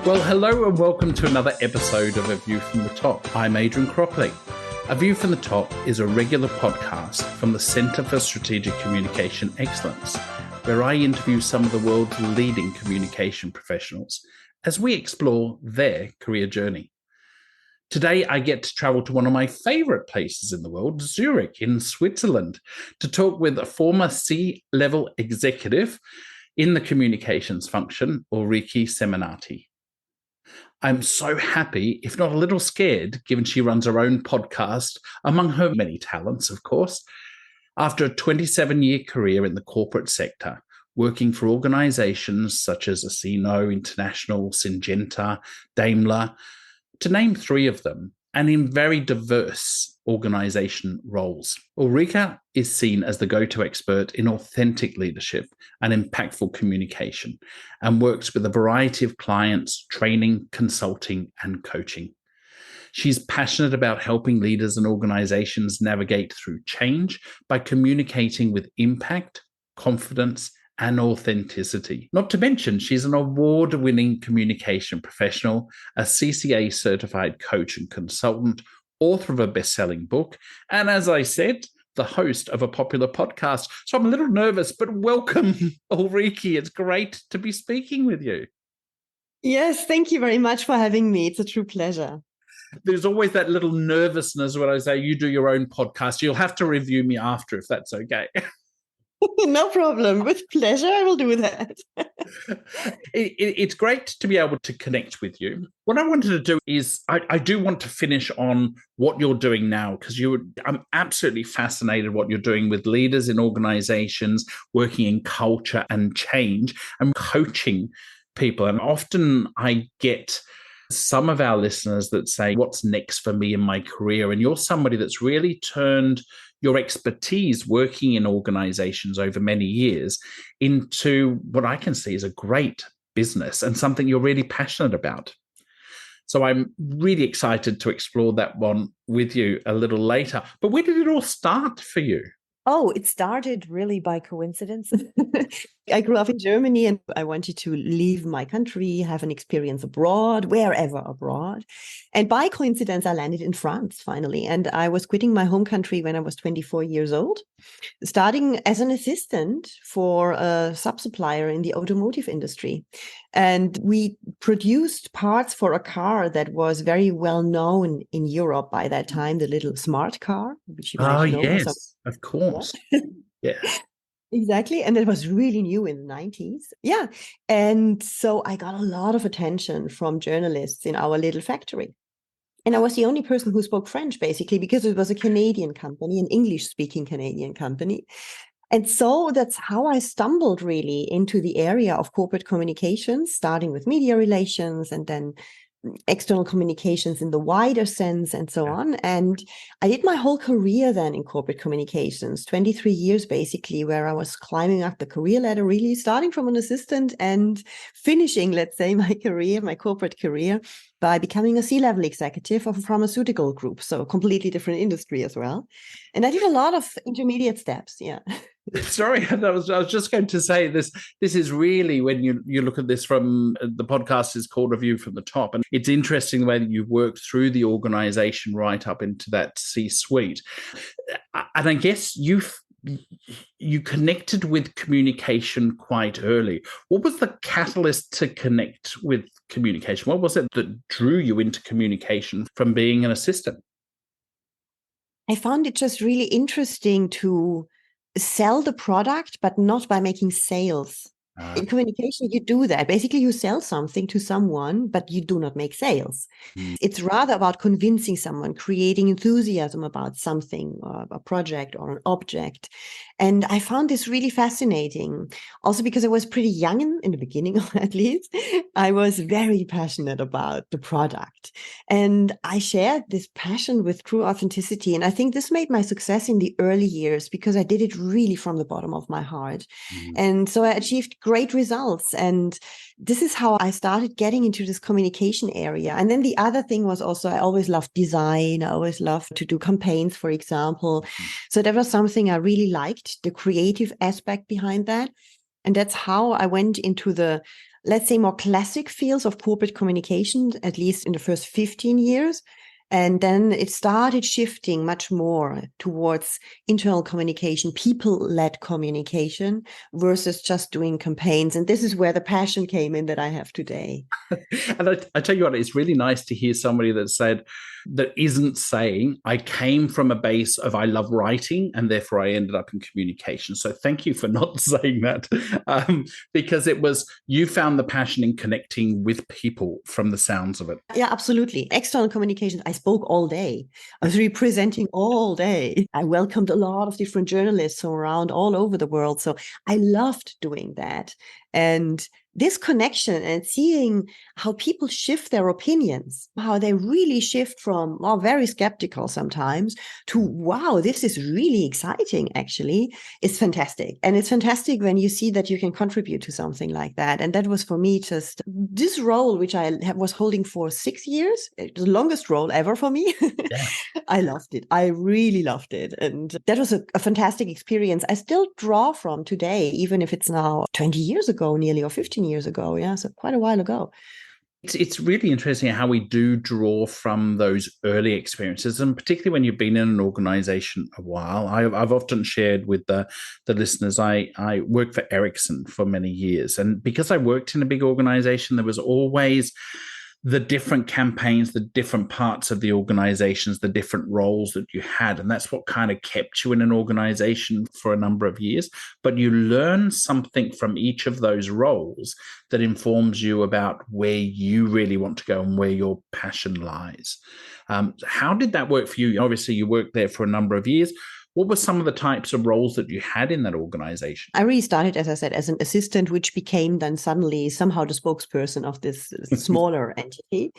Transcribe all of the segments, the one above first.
Well, hello and welcome to another episode of A View from the Top. I'm Adrian Crockley. A View from the Top is a regular podcast from the Centre for Strategic Communication Excellence, where I interview some of the world's leading communication professionals as we explore their career journey. Today, I get to travel to one of my favourite places in the world, Zurich in Switzerland, to talk with a former C-level executive in the communications function, Ulrike Seminati. I'm so happy, if not a little scared, given she runs her own podcast, among her many talents, of course. After a 27-year career in the corporate sector, working for organisations such as Asino International, Syngenta, Daimler, to name three of them, and in very diverse organisation roles. Ulrike is seen as the go-to expert in authentic leadership and impactful communication, and works with a variety of clients, training, consulting, and coaching. She's passionate about helping leaders and organisations navigate through change by communicating with impact, confidence, and authenticity. Not to mention, she's an award-winning communication professional, a CCA certified coach and consultant, author of a best-selling book, and as I said, the host of a popular podcast. So I'm a little nervous, but welcome, Ulrike. It's great to be speaking with you. Yes, thank you very much for having me. It's a true pleasure. There's always that little nervousness when I say you do your own podcast. You'll have to review me after if that's okay. No problem. With pleasure, I will do that. It's great to be able to connect with you. What I wanted to do is I do want to finish on what you're doing now, because I'm absolutely fascinated what you're doing with leaders in organizations, working in culture and change and coaching people. And often I get some of our listeners that say, what's next for me in my career? And you're somebody that's really turned your expertise working in organizations over many years into what I can see as a great business and something you're really passionate about. So I'm really excited to explore that one with you a little later. But where did it all start for you? Oh, it started really by coincidence. I grew up in Germany and I wanted to leave my country, have an experience abroad, wherever abroad. And by coincidence, I landed in France finally. And I was quitting my home country when I was 24 years old, starting as an assistant for a sub-supplier in the automotive industry. And we produced parts for a car that was very well known in Europe by that time, the little smart car, which you might know. Yes, of course. Yeah. Exactly. And it was really new in the 90s. Yeah. And so I got a lot of attention from journalists in our little factory. And I was the only person who spoke French, basically, because it was a Canadian company, an English-speaking Canadian company. And so that's how I stumbled really into the area of corporate communications, starting with media relations and then external communications in the wider sense and so on. And I did my whole career then in corporate communications, 23 years basically, where I was climbing up the career ladder, really starting from an assistant and finishing, let's say, my career, my corporate career, by becoming a C-level executive of a pharmaceutical group. So a completely different industry as well. And I did a lot of intermediate steps. Yeah. Sorry, I was just going to say this is really, when you look at this from, the podcast is called A View from the Top, and it's interesting the way that you've worked through the organization right up into that C-suite. And I guess you connected with communication quite early. What was the catalyst to connect with communication? What was it that drew you into communication from being an assistant? I found it just really interesting to sell the product, but not by making sales. In communication, you do that. Basically, you sell something to someone, but you do not make sales. It's rather about convincing someone, creating enthusiasm about something, or a project or an object. And I found this really fascinating. Also because I was pretty young in the beginning, at least, I was very passionate about the product. And I shared this passion with true authenticity. And I think this made my success in the early years because I did it really from the bottom of my heart. And so I achieved great results. And this is how I started getting into this communication area. And then the other thing was also, I always loved design. I always loved to do campaigns, for example. So that was something I really liked, the creative aspect behind that. And that's how I went into the, let's say, more classic fields of corporate communication, at least in the first 15 years. And then it started shifting much more towards internal communication, people-led communication versus just doing campaigns. And this is where the passion came in that I have today. And I tell you what, it's really nice to hear somebody that isn't saying, I came from a base of I love writing and therefore I ended up in communication. So thank you for not saying that, because it was, you found the passion in connecting with people from the sounds of it. Yeah, absolutely. External communication, I spoke all day. I was representing all day. I welcomed a lot of different journalists from around all over the world. So I loved doing that. And this connection and seeing how people shift their opinions, how they really shift from, well, very skeptical sometimes to, wow, this is really exciting, actually, is fantastic. And it's fantastic when you see that you can contribute to something like that. And that was for me just this role, which I was holding for 6 years, the longest role ever for me. Yeah. I loved it. I really loved it. And that was a fantastic experience. I still draw from today, even if it's now 20 years ago, nearly, or 15 years ago. Yeah, so quite a while ago. It's really interesting how we do draw from those early experiences, and particularly when you've been in an organization a while. I've often shared with the listeners, I worked for Ericsson for many years, and because I worked in a big organization, there was always the different campaigns, the different parts of the organizations, the different roles that you had. And that's what kind of kept you in an organization for a number of years. But you learn something from each of those roles that informs you about where you really want to go and where your passion lies. How did that work for you? Obviously, you worked there for a number of years. What were some of the types of roles that you had in that organization? I really started, as I said, as an assistant, which became then suddenly somehow the spokesperson of this smaller entity.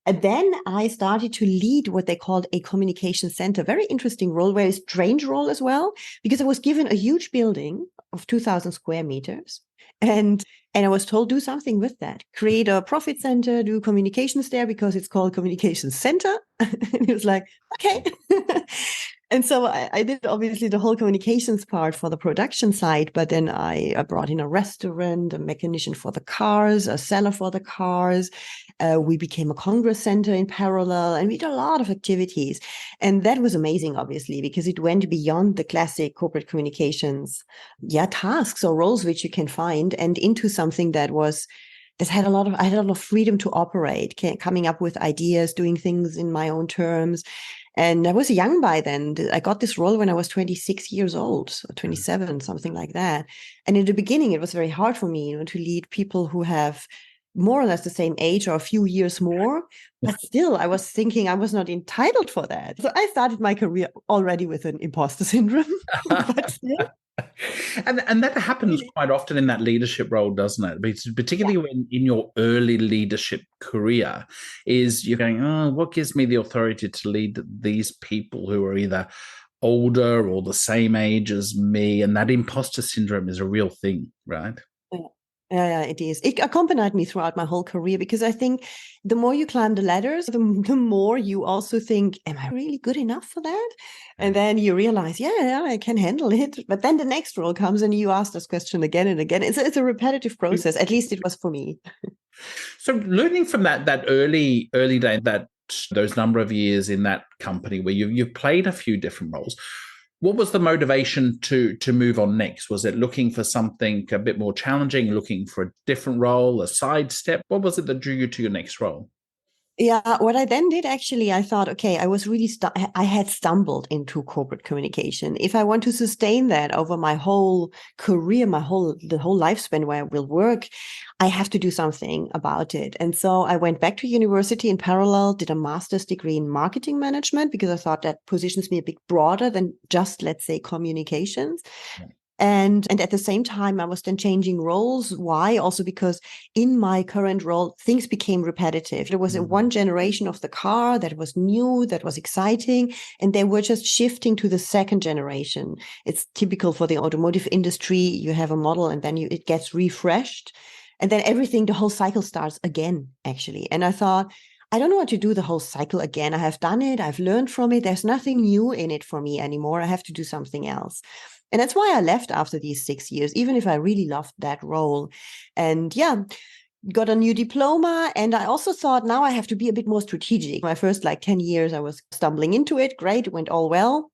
And then I started to lead what they called a communication center. Very interesting role, very strange role as well, because I was given a huge building of 2,000 square meters. And I was told, do something with that. Create a profit center, do communications there because it's called communications center. And it was like, okay. And so I did obviously the whole communications part for the production side, but then I brought in a restaurant, a mechanician for the cars, a seller for the cars. We became a Congress center in parallel, and we did a lot of activities. And that was amazing, obviously, because it went beyond the classic corporate communications, tasks or roles which you can find, and into something that I had a lot of freedom to operate, coming up with ideas, doing things in my own terms. And I was young by then. I got this role when I was 26 years old, or 27, something like that. And in the beginning, it was very hard for me, to lead people who have more or less the same age or a few years more. But still, I was thinking I was not entitled for that. So I started my career already with an imposter syndrome. But still. And that happens quite often in that leadership role, doesn't it? Particularly when in your early leadership career, is you're going, oh, what gives me the authority to lead these people who are either older or the same age as me? And that imposter syndrome is a real thing, right? Yeah, it is. It accompanied me throughout my whole career, because I think the more you climb the ladders, the more you also think, am I really good enough for that? And then you realize, yeah, I can handle it. But then the next role comes and you ask this question again and again. It's a repetitive process. At least it was for me. So learning from that early day, those number of years in that company where you've played a few different roles, what was the motivation to move on next? Was it looking for something a bit more challenging, looking for a different role, a sidestep? What was it that drew you to your next role? Yeah, what I then did, actually, I thought, okay, I was really, I had stumbled into corporate communication. If I want to sustain that over my whole career, the whole lifespan where I will work, I have to do something about it. And so I went back to university in parallel, did a master's degree in marketing management, because I thought that positions me a bit broader than just, let's say, communications. Yeah. And at the same time, I was then changing roles. Why? Also because in my current role, things became repetitive. There was a one generation of the car that was new, that was exciting, and they were just shifting to the second generation. It's typical for the automotive industry. You have a model and then it gets refreshed. And then the whole cycle starts again, actually. And I thought, I don't want to do the whole cycle again. I have done it. I've learned from it. There's nothing new in it for me anymore. I have to do something else. And that's why I left after these 6 years, even if I really loved that role. And yeah, got a new diploma. And I also thought now I have to be a bit more strategic. My first 10 years, I was stumbling into it. Great, it went all well.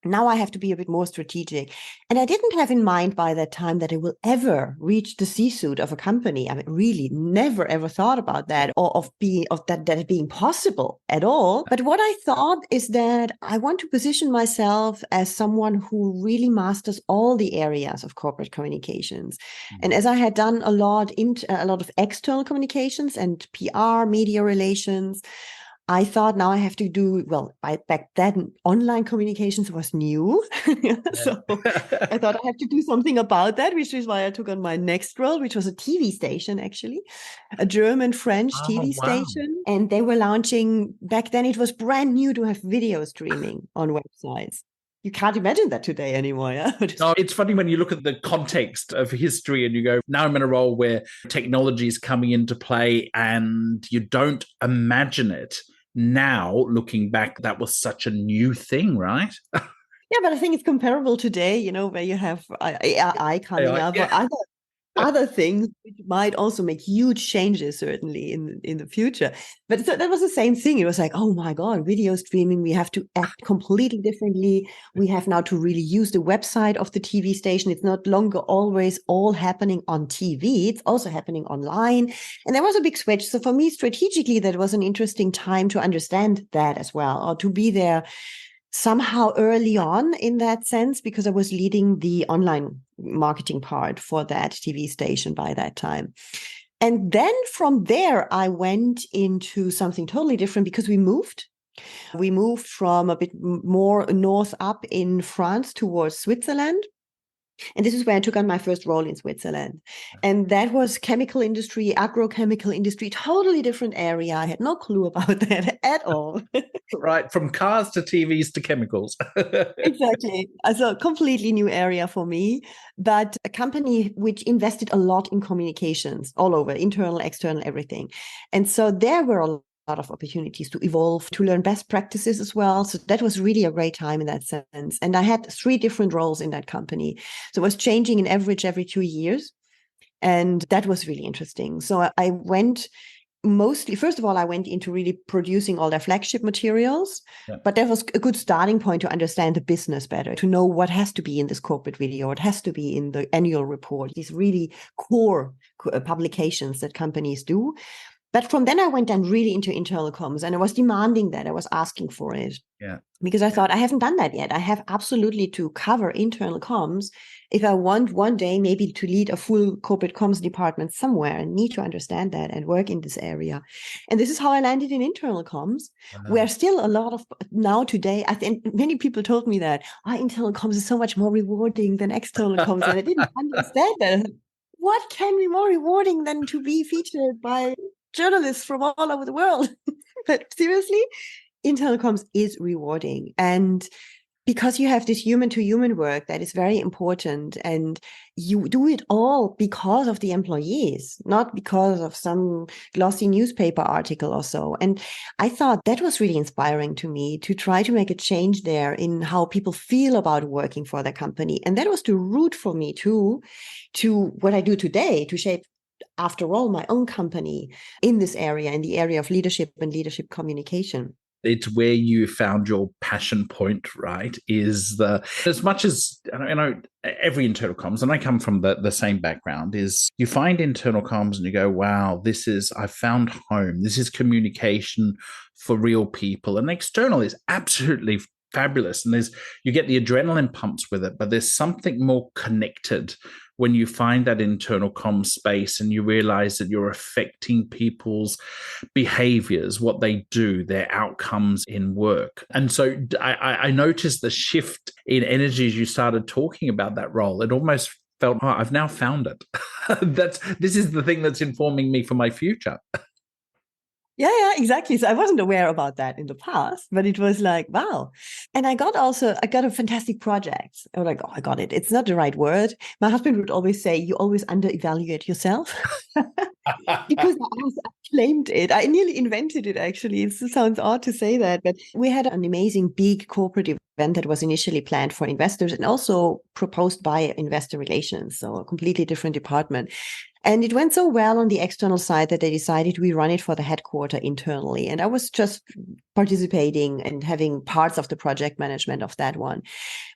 Now I have to be a bit more strategic. And I didn't have in mind by that time that I will ever reach the C-suite of a company. I mean, really never ever thought about that, or of that being possible at all. But what I thought is that I want to position myself as someone who really masters all the areas of corporate communications. And as I had done a lot of external communications and PR, media relations, I thought now I have to do, back then online communications was new. So I thought I have to do something about that, which is why I took on my next role, which was a TV station, actually, a German-French TV station. And they were launching, back then it was brand new to have video streaming on websites. You can't imagine that today anymore. Yeah? No, it's funny when you look at the context of history and you go, now I'm in a role where technology is coming into play and you don't imagine it. Now, looking back, that was such a new thing, right? Yeah, but I think it's comparable today, where you have AI coming up, or other things which might also make huge changes, certainly in the future. But so that was the same thing. It was like, oh my God, video streaming, we have to act completely differently. We have now to really use the website of the TV station. It's not longer always all happening on TV. It's also happening online. And there was a big switch. So for me, strategically, that was an interesting time to understand that as well, or to be there somehow early on in that sense, because I was leading the online marketing part for that TV station by that time. And then from there, I went into something totally different because we moved. We moved from a bit more north up in France towards Switzerland. And this is where I took on my first role in Switzerland. And that was chemical industry, agrochemical industry, totally different area. I had no clue about that at all. Right, from cars to TVs to chemicals. Exactly. So completely new area for me, but a company which invested a lot in communications all over, internal, external, everything. And so there were a lot of opportunities to evolve, to learn best practices as well. So that was really a great time in that sense. And I had 3 different roles in that company. So it was changing in average every 2 years. And that was really interesting. So I went mostly, first of all, I went into really producing all their flagship materials, but that was a good starting point to understand the business better, to know what has to be in this corporate video, what has to be in the annual report, these really core publications that companies do. But from then I went then really into internal comms, and I was demanding that. I was asking for it. Yeah. Because I thought I haven't done that yet. I have absolutely to cover internal comms if I want one day maybe to lead a full corporate comms department somewhere. I need to understand that and work in this area. And this is how I landed in internal comms, where still a lot of now today, I think many people told me that internal comms is so much more rewarding than external comms. And I didn't understand that. What can be more rewarding than to be featured by journalists from all over the world? But seriously, internal comms is rewarding. And because you have this human to human work that is very important, and you do it all because of the employees, not because of some glossy newspaper article or so. And I thought that was really inspiring to me, to try to make a change there in how people feel about working for the company. And that was the root for me too, to what I do today, to shape, after all, my own company in this area, in the area of leadership and leadership communication. It's where you found your passion point, right? Is as much as, every internal comms, and I come from the same background, is you find internal comms and you go, wow, I found home. This is communication for real people. And external is absolutely fabulous. And you get the adrenaline pumps with it, but there's something more connected when you find that internal comm space and you realize that you're affecting people's behaviors, what they do, their outcomes in work. And so I noticed the shift in energy as you started talking about that role. It almost felt, I've now found it. This is the thing that's informing me for my future. Yeah, exactly. So I wasn't aware about that in the past, but it was like, wow. And I got a fantastic project. I was like, oh, I got it. It's not the right word. My husband would always say, you always under-evaluate yourself. Because I claimed it. I nearly invented it, actually. It sounds odd to say that, but we had an amazing big corporate event that was initially planned for investors and also proposed by investor relations, so a completely different department. And it went so well on the external side that they decided we run it for the headquarter internally. And I was just participating and having parts of the project management of that one.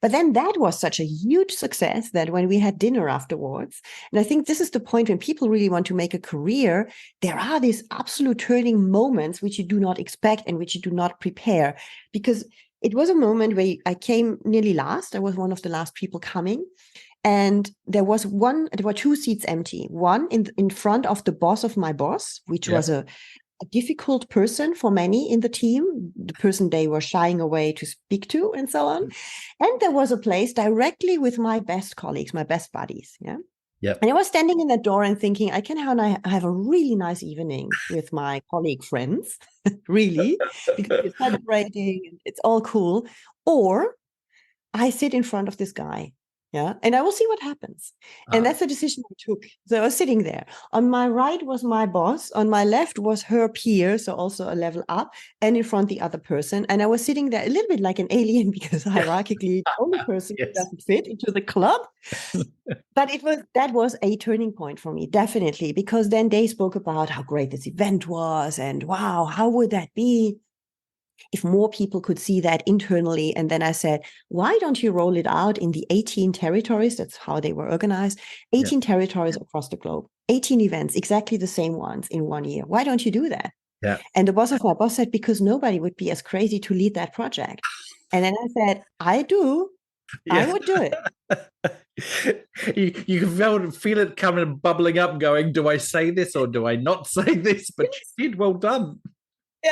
But then that was such a huge success that when we had dinner afterwards, and I think this is the point when people really want to make a career, there are these absolute turning moments which you do not expect and which you do not prepare. Because it was a moment where I came nearly last. I was one of the last people coming. And there were two seats empty. One in front of the boss of my boss, which was a difficult person for many in the team, the person they were shying away to speak to and so on. And there was a place directly with my best colleagues, my best buddies. Yeah. Yep. And I was standing in that door and thinking, I can have a really nice evening with my colleague friends, really, because we're celebrating and it's all cool. Or I sit in front of this guy. Yeah. And I will see what happens. And that's the decision I took. So I was sitting there. On my right was my boss. On my left was her peer. So also a level up. And in front the other person. And I was sitting there a little bit like an alien because hierarchically the only person who doesn't fit into the club. But that was a turning point for me, definitely, because then they spoke about how great this event was and wow, how would that be if more people could see that internally. And then I said, why don't you roll it out in the 18 territories? That's how they were organized. 18 territories across the globe, 18 events, exactly the same ones in 1 year. Why don't you do that? Yeah. And the boss of my boss said, because nobody would be as crazy to lead that project. And then I said, I do. Yeah. I would do it. You can feel it coming, bubbling up, going, do I say this or do I not say this? But you did, well done.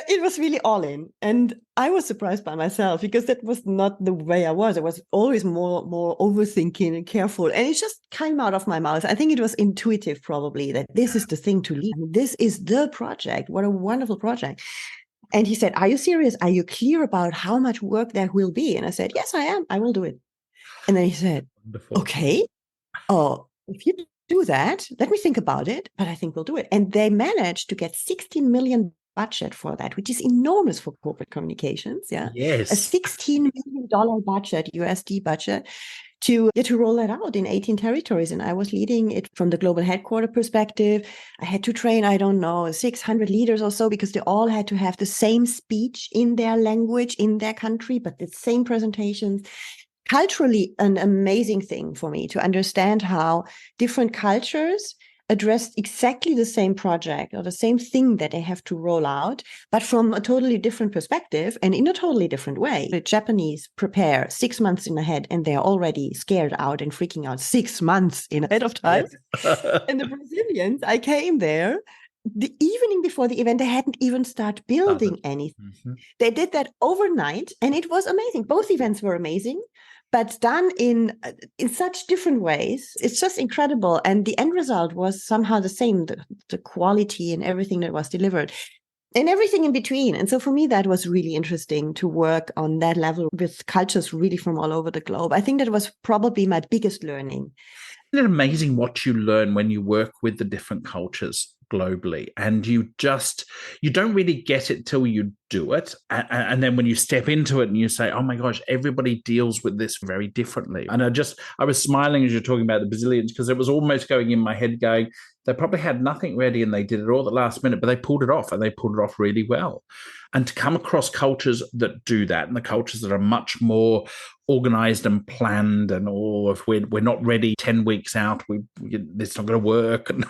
It was really all in. And I was surprised by myself because that was not the way I was. I was always more overthinking and careful. And it just came out of my mouth. I think it was intuitive, probably, that this is the thing to lead. This is the project. What a wonderful project. And he said, are you serious? Are you clear about how much work there will be? And I said, yes, I am. I will do it. And then he said, wonderful. Okay. Oh, if you do that, let me think about it, but I think we'll do it. And they managed to get 16 million budget for that, which is enormous for corporate communications. Yeah. Yes. A $16 million budget, USD budget to roll that out in 18 territories. And I was leading it from the global headquarter perspective. I had to train, 600 leaders or so, because they all had to have the same speech in their language, in their country, but the same presentations. Culturally, an amazing thing for me to understand how different cultures address exactly the same project or the same thing that they have to roll out, but from a totally different perspective and in a totally different way. The Japanese prepare 6 months in ahead and they're already scared out and freaking out 6 months in ahead of time. Yes. And the Brazilians, I came there the evening before the event, they hadn't even started building anything. Mm-hmm. They did that overnight and it was amazing. Both events were amazing, but done in such different ways. It's just incredible. And the end result was somehow the same, the quality and everything that was delivered and everything in between. And so for me, that was really interesting to work on that level with cultures really from all over the globe. I think that was probably my biggest learning. Isn't it amazing what you learn when you work with the different cultures globally, and you don't really get it till you do it, and then when you step into it and you say, oh my gosh, everybody deals with this very differently. And I was smiling as you're talking about the Brazilians, because it was almost going in my head going, they probably had nothing ready and they did it all at the last minute, but they pulled it off, and they pulled it off really well. And to come across cultures that do that, and the cultures that are much more organized and planned, and if we're not ready 10 weeks out, it's not going to work. And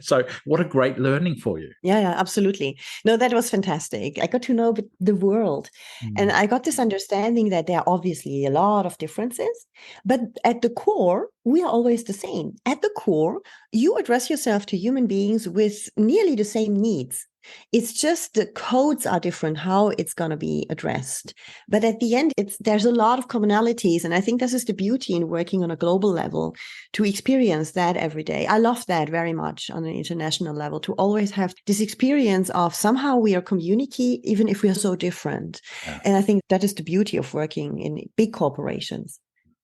so what a great learning for you. Yeah, absolutely. No, that was fantastic. I got to know the world, and I got this understanding that there are obviously a lot of differences, but at the core, we are always the same. At the core, you address yourself to human beings with nearly the same needs. It's just the codes are different, how it's going to be addressed. But at the end, there's a lot of commonalities. And I think this is the beauty in working on a global level, to experience that every day. I love that very much on an international level, to always have this experience of somehow we are community, even if we are so different. Yeah. And I think that is the beauty of working in big corporations.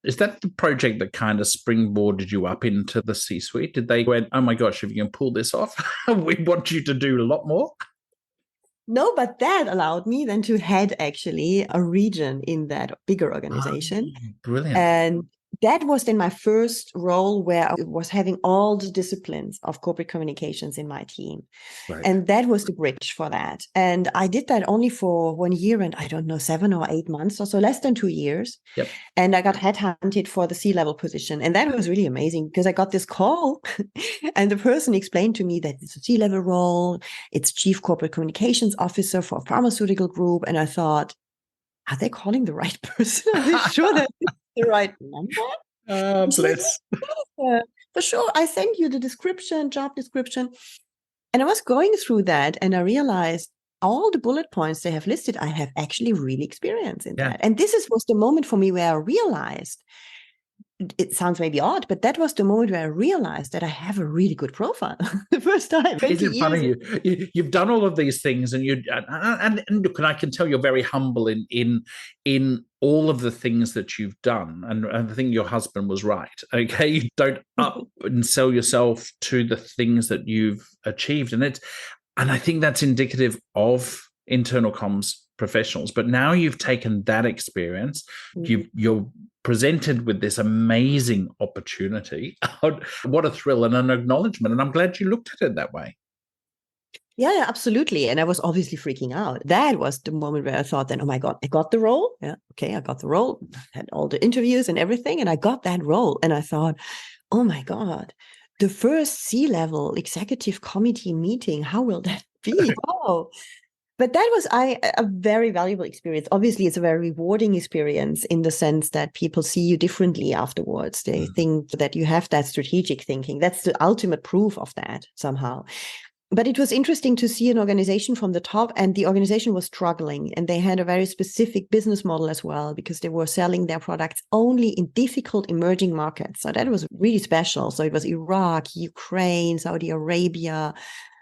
Is that the project that kind of springboarded you up into the C-suite? Did they go, oh my gosh, if you can pull this off, we want you to do a lot more? No, but that allowed me then to head actually a region in that bigger organization. Brilliant. And that was then my first role, where I was having all the disciplines of corporate communications in my team. Right. And that was the bridge for that. And I did that only for 1 year and I don't know, 7 or 8 months or so, less than 2 years. Yep. And I got headhunted for the C-level position. And that was really amazing because I got this call and the person explained to me that it's a C-level role. It's Chief Corporate Communications Officer for a pharmaceutical group. And I thought, are they calling the right person? Are they sure that it's the right number? Bless. For sure. I sent you the job description. And I was going through that and I realized all the bullet points they have listed, I have actually really experienced in that. And this was the moment for me where I realized, it sounds maybe odd, but that was the moment where I realized that I have a really good profile. The first time. Is it funny? You've done all of these things, and look, and I can tell you're very humble in all of the things that you've done. And I think your husband was right. Okay, you don't up and sell yourself to the things that you've achieved, and I think that's indicative of internal comms professionals. But now you've taken that experience, you're presented with this amazing opportunity. What a thrill and an acknowledgement. And I'm glad you looked at it that way. Yeah, absolutely. And I was obviously freaking out. That was the moment where I thought then, oh my God, I got the role. Yeah, okay, I got the role. I had all the interviews and everything, and I got that role. And I thought, oh my God, the first C-level executive committee meeting, how will that be? Oh. But that was a very valuable experience. Obviously, it's a very rewarding experience in the sense that people see you differently afterwards. They think that you have that strategic thinking. That's the ultimate proof of that somehow. But it was interesting to see an organization from the top, and the organization was struggling, and they had a very specific business model as well, because they were selling their products only in difficult emerging markets. So that was really special. So it was Iraq, Ukraine, Saudi Arabia,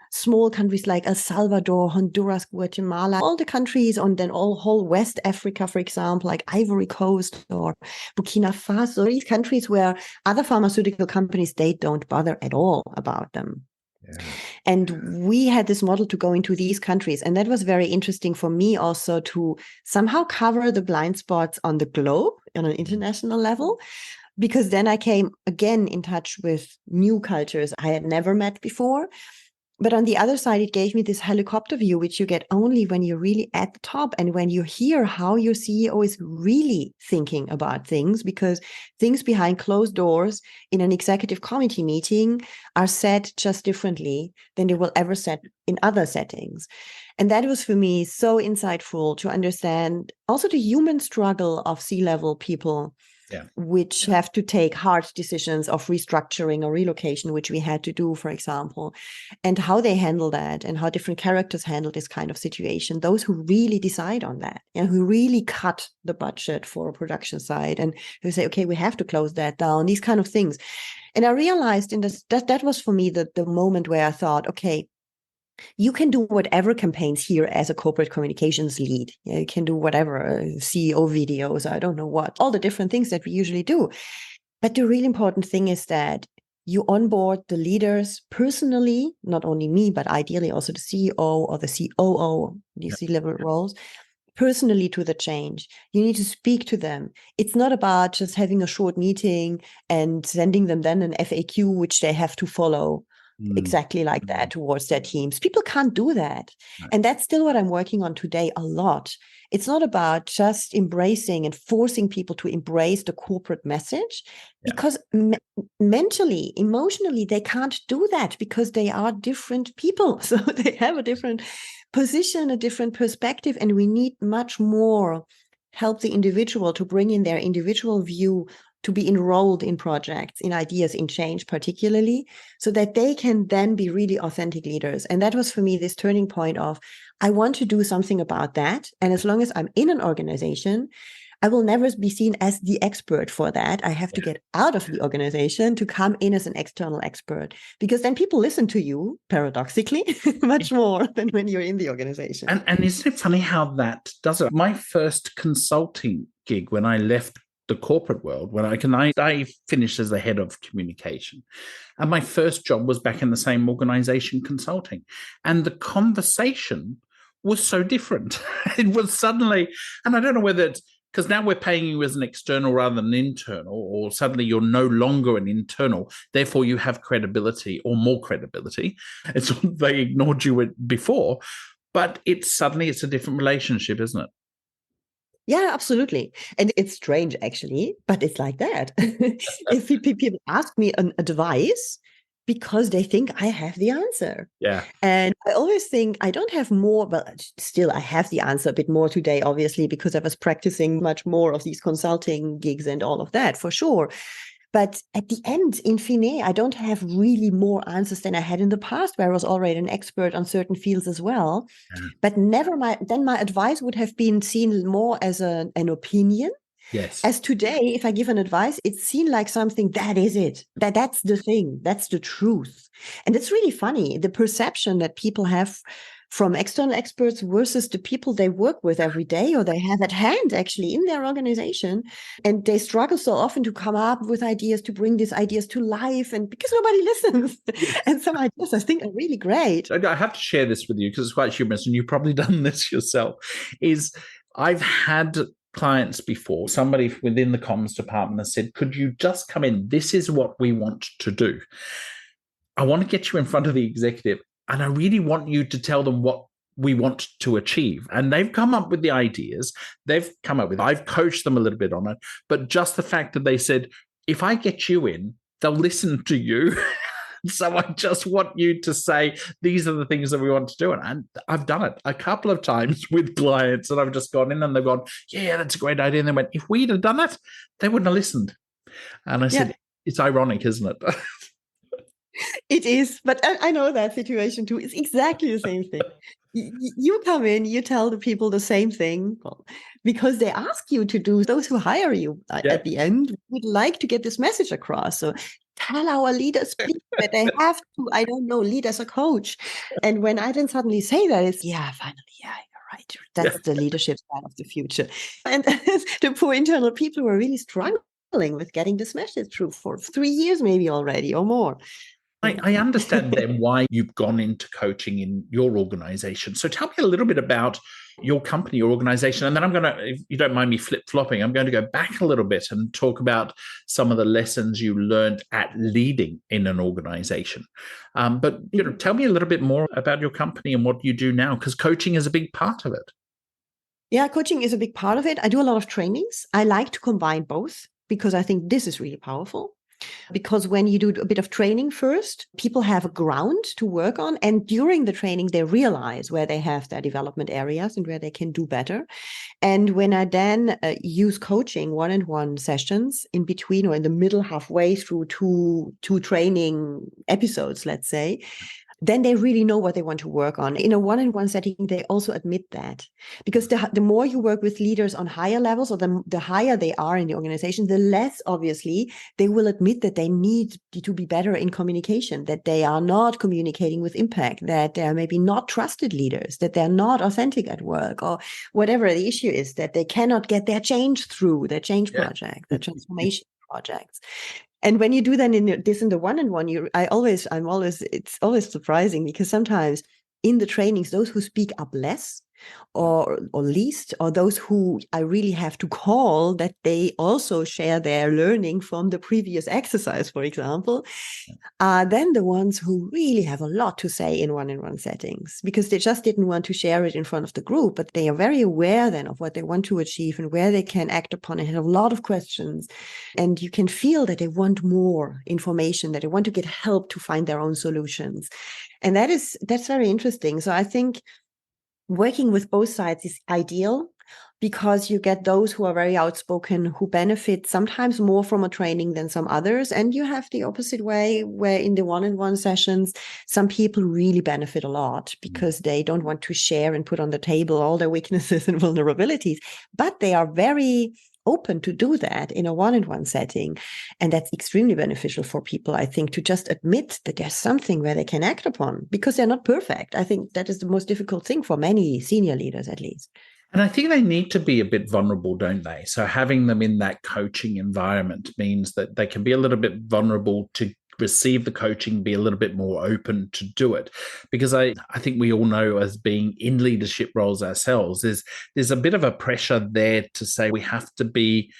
small countries like El Salvador, Honduras, Guatemala, all the countries on then whole West Africa, for example, like Ivory Coast or Burkina Faso, these countries where other pharmaceutical companies, they don't bother at all about them. Yeah. And we had this model to go into these countries. And that was very interesting for me also to somehow cover the blind spots on the globe on an international level. Because then I came again in touch with new cultures I had never met before. But on the other side, it gave me this helicopter view, which you get only when you're really at the top and when you hear how your CEO is really thinking about things, because things behind closed doors in an executive committee meeting are said just differently than they will ever said in other settings. And that was for me so insightful to understand also the human struggle of C-level people. Yeah. Which have to take hard decisions of restructuring or relocation, which we had to do, for example, and how they handle that and how different characters handle this kind of situation. Those who really decide on that and who really cut the budget for a production side and who say, okay, we have to close that down, these kind of things. And I realized in this, that was for me the moment where I thought, okay, you can do whatever campaigns here as a corporate communications lead. You can do whatever, CEO videos, I don't know what, all the different things that we usually do. But the really important thing is that you onboard the leaders personally, not only me, but ideally also the CEO or the COO, these C-level roles, personally to the change. You need to speak to them. It's not about just having a short meeting and sending them then an FAQ, which they have to follow. Exactly like that towards their teams. People can't do that. Right. And that's still what I'm working on today a lot. It's not about just embracing and forcing people to embrace the corporate message because mentally, emotionally, they can't do that because they are different people. So they have a different position, a different perspective, and we need much more help the individual to bring in their individual view to be enrolled in projects, in ideas, in change particularly, so that they can then be really authentic leaders. And that was for me this turning point of, I want to do something about that. And as long as I'm in an organization, I will never be seen as the expert for that. I have to get out of the organization to come in as an external expert, because then people listen to you, paradoxically, much more than when you're in the organization. And isn't it funny how that does it? My first consulting gig when I left the corporate world, when I finished as the head of communication, and my first job was back in the same organization consulting, and the conversation was so different. It was suddenly, and I don't know whether it's because now we're paying you as an external rather than an internal, or suddenly you're no longer an internal, therefore you have credibility or more credibility. It's they ignored you before, but it's a different relationship, isn't it? Yeah, absolutely. And it's strange, actually, but it's like that. If people ask me an advice because they think I have the answer. Yeah. And I always think I don't have more, but still I have the answer a bit more today, obviously, because I was practicing much more of these consulting gigs and all of that, for sure. But at the end, in fine, I don't have really more answers than I had in the past, where I was already an expert on certain fields as well. Yeah. But then my advice would have been seen more as an opinion. Yes. As today, if I give an advice, it's seen like something, that is it. That's the thing. That's the truth. And it's really funny, the perception that people have from external experts versus the people they work with every day, or they have at hand actually in their organization. And they struggle so often to come up with ideas, to bring these ideas to life, and because nobody listens. Yes. And some ideas I think are really great. I have to share this with you because it's quite humorous, and you've probably done this yourself, is I've had clients before, somebody within the comms department has said, could you just come in? This is what we want to do. I want to get you in front of the executive, and I really want you to tell them what we want to achieve. And they've come up with the ideas. I've coached them a little bit on it, but just the fact that they said, if I get you in, they'll listen to you. So I just want you to say, these are the things that we want to do. And I've done it a couple of times with clients, and I've just gone in and they've gone, yeah, that's a great idea. And they went, if we'd have done it, they wouldn't have listened. And I said, it's ironic, isn't it? It is, but I know that situation too. It's exactly the same thing. You come in, you tell the people the same thing because they ask you to do. Those who hire you at the end would like to get this message across. So tell our leaders that they have to, I don't know, lead as a coach. And when I then suddenly say that, it's, finally, you're right. That's the leadership side of the future. And the poor internal people were really struggling with getting this message through for 3 years maybe already or more. I understand then why you've gone into coaching in your organization. So tell me a little bit about your company, your organization, and then I'm going to, if you don't mind me flip-flopping, I'm going to go back a little bit and talk about some of the lessons you learned at leading in an organization. But tell me a little bit more about your company and what you do now, because coaching is a big part of it. Yeah, coaching is a big part of it. I do a lot of trainings. I like to combine both because I think this is really powerful. Because when you do a bit of training first, people have a ground to work on. And during the training, they realize where they have their development areas and where they can do better. And when I then use coaching one-on-one sessions in between or in the middle, halfway through two training episodes, let's say, then they really know what they want to work on. In a one-on-one setting, they also admit that. Because the more you work with leaders on higher levels, or the higher they are in the organization, the less, obviously, they will admit that they need to be better in communication, that they are not communicating with impact, that they are maybe not trusted leaders, that they're not authentic at work, or whatever the issue is, that they cannot get their change through, their change project, their transformation projects. And when you do then in the one-on-one, it's always surprising because sometimes in the trainings, those who speak up less or least, or those who I really have to call that they also share their learning from the previous exercise, for example, are then the ones who really have a lot to say in one-on-one settings, because they just didn't want to share it in front of the group, but they are very aware then of what they want to achieve and where they can act upon it, and have a lot of questions. And you can feel that they want more information, that they want to get help to find their own solutions. And that's very interesting. So I think working with both sides is ideal. because you get those who are very outspoken, who benefit sometimes more from a training than some others. And you have the opposite way, where in the one-on-one sessions, some people really benefit a lot because they don't want to share and put on the table all their weaknesses and vulnerabilities, but they are very open to do that in a one-on-one setting. And that's extremely beneficial for people, I think, to just admit that there's something where they can act upon, because they're not perfect. I think that is the most difficult thing for many senior leaders, at least. And I think they need to be a bit vulnerable, don't they? So having them in that coaching environment means that they can be a little bit vulnerable to receive the coaching, be a little bit more open to do it. Because I think we all know, as being in leadership roles ourselves, there's a bit of a pressure there to say we have to be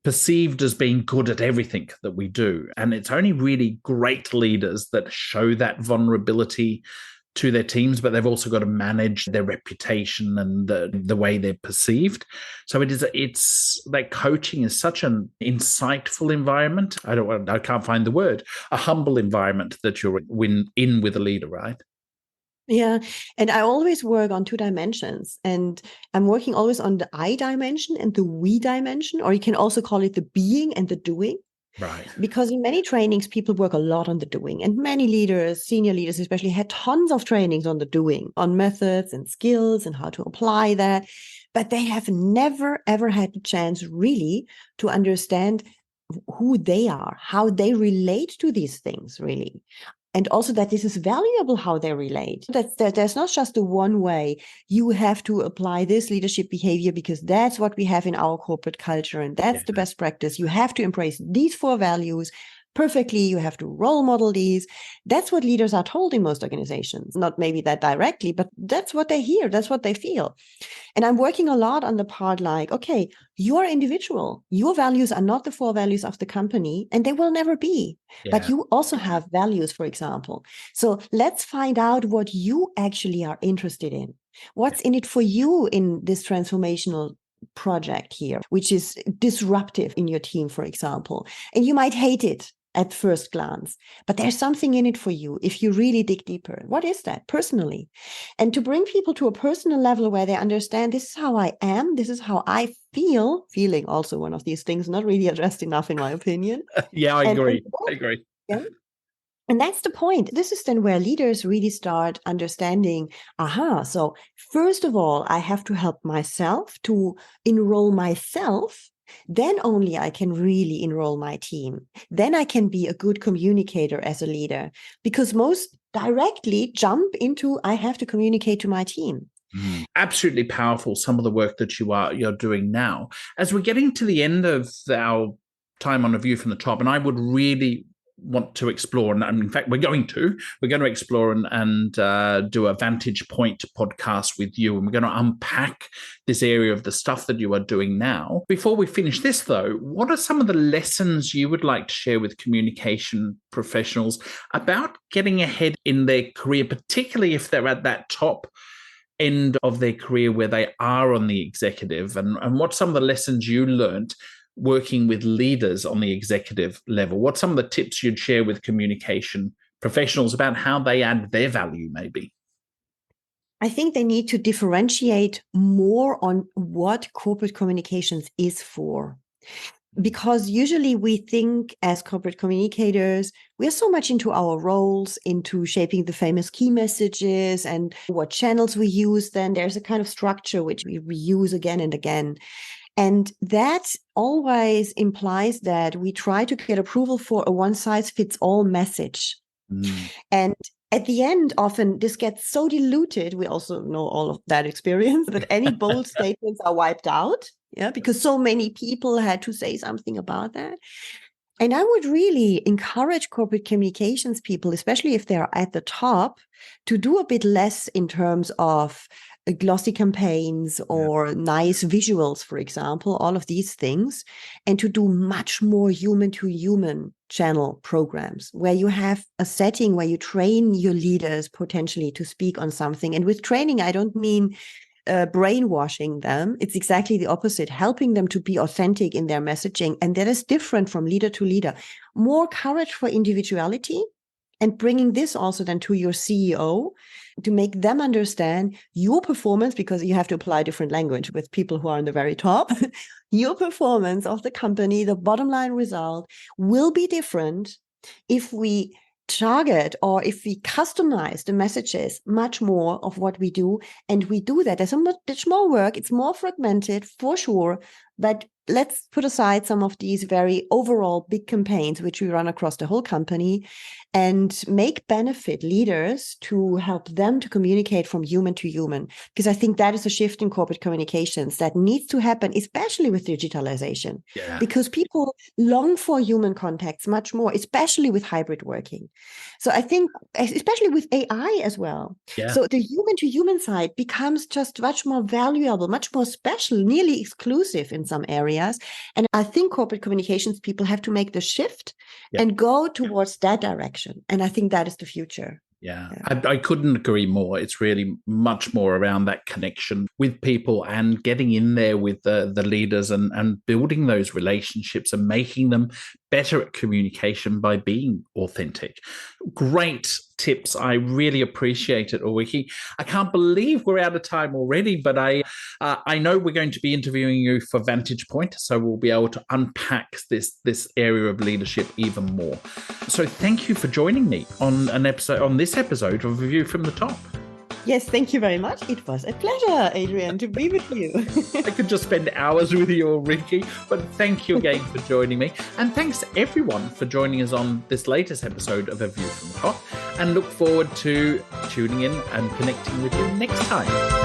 perceived as being good at everything that we do. And it's only really great leaders that show that vulnerability to their teams, but they've also got to manage their reputation and the way they're perceived. So it's like coaching is such an insightful environment. I can't find the word, a humble environment that you're in with a leader, right? Yeah. And I always work on 2 dimensions, and I'm working always on the I dimension and the we dimension, or you can also call it the being and the doing. Right. Because in many trainings, people work a lot on the doing, and many leaders, senior leaders especially, had tons of trainings on the doing, on methods and skills and how to apply that. But they have never, ever had the chance really to understand who they are, how they relate to these things, really. And also that this is valuable how they relate. That there's not just the one way you have to apply this leadership behavior because that's what we have in our corporate culture and that's the best practice. You have to embrace these 4 values perfectly. You have to role model these. That's what leaders are told in most organizations. Not maybe that directly, but that's what they hear. That's what they feel. And I'm working a lot on the part like, okay, you're individual. Your values are not the 4 values of the company, and they will never be. Yeah. But you also have values, for example. So let's find out what you actually are interested in. What's in it for you in this transformational project here, which is disruptive in your team, for example. And you might hate it at first glance, but there's something in it for you if you really dig deeper. What is that personally? And to bring people to a personal level where they understand this is how I am, this is how I feel, feeling also one of these things not really addressed enough in my opinion. Yeah, I agree. Yeah. And that's the point. This is then where leaders really start understanding, so first of all, I have to help myself to enroll myself. Then only I can really enroll my team. Then I can be a good communicator as a leader, because most directly jump into, I have to communicate to my team. Absolutely powerful, some of the work that you're doing now. As we're getting to the end of our time on A View from the Top, and I would really want to explore, and in fact, we're going to explore and do a Vantage Point podcast with you, and we're going to unpack this area of the stuff that you are doing now. Before we finish this, though, what are some of the lessons you would like to share with communication professionals about getting ahead in their career, particularly if they're at that top end of their career where they are on the executive, and what's some of the lessons you learned working with leaders on the executive level? What's some of the tips you'd share with communication professionals about how they add their value, maybe? I think they need to differentiate more on what corporate communications is for. Because usually we think as corporate communicators, we're so much into our roles, into shaping the famous key messages and what channels we use. Then there's a kind of structure which we use again and again. And that always implies that we try to get approval for a one-size-fits-all message. And at the end, often this gets so diluted. We also know all of that experience that any bold statements are wiped out. Yeah, because so many people had to say something about that. And I would really encourage corporate communications people, especially if they're at the top, to do a bit less in terms of glossy campaigns or nice visuals, for example, all of these things, and to do much more human-to-human channel programs where you have a setting where you train your leaders potentially to speak on something. And with training, I don't mean brainwashing them. It's exactly the opposite, helping them to be authentic in their messaging. And that is different from leader to leader. More courage for individuality and bringing this also then to your CEO to make them understand your performance, because you have to apply different language with people who are on the very top. Your performance of the company, the bottom line result will be different if we target or if we customize the messages much more of what we do. And we do that. There's much more work. It's more fragmented for sure. But let's put aside some of these very overall big campaigns, which we run across the whole company, and make benefit leaders to help them to communicate from human to human. Because I think that is a shift in corporate communications that needs to happen, especially with digitalization. Yeah. Because people long for human contacts much more, especially with hybrid working. So I think, especially with AI as well. Yeah. So the human to human side becomes just much more valuable, much more special, nearly exclusive in some areas. And I think corporate communications people have to make the shift and go towards that direction. And I think that is the future. Yeah, I couldn't agree more. It's really much more around that connection with people and getting in there with the leaders and building those relationships and making them better at communication by being authentic. Great tips. I really appreciate it, Ulrike. I can't believe we're out of time already, but I know we're going to be interviewing you for Vantage Point, so we'll be able to unpack this area of leadership even more. So thank you for joining me on this episode of A View from the Top. Yes, thank you very much. It was a pleasure, Adrian, to be with you. I could just spend hours with you, Ulrike, but thank you again for joining me. And thanks everyone for joining us on this latest episode of A View from the Top, and look forward to tuning in and connecting with you next time.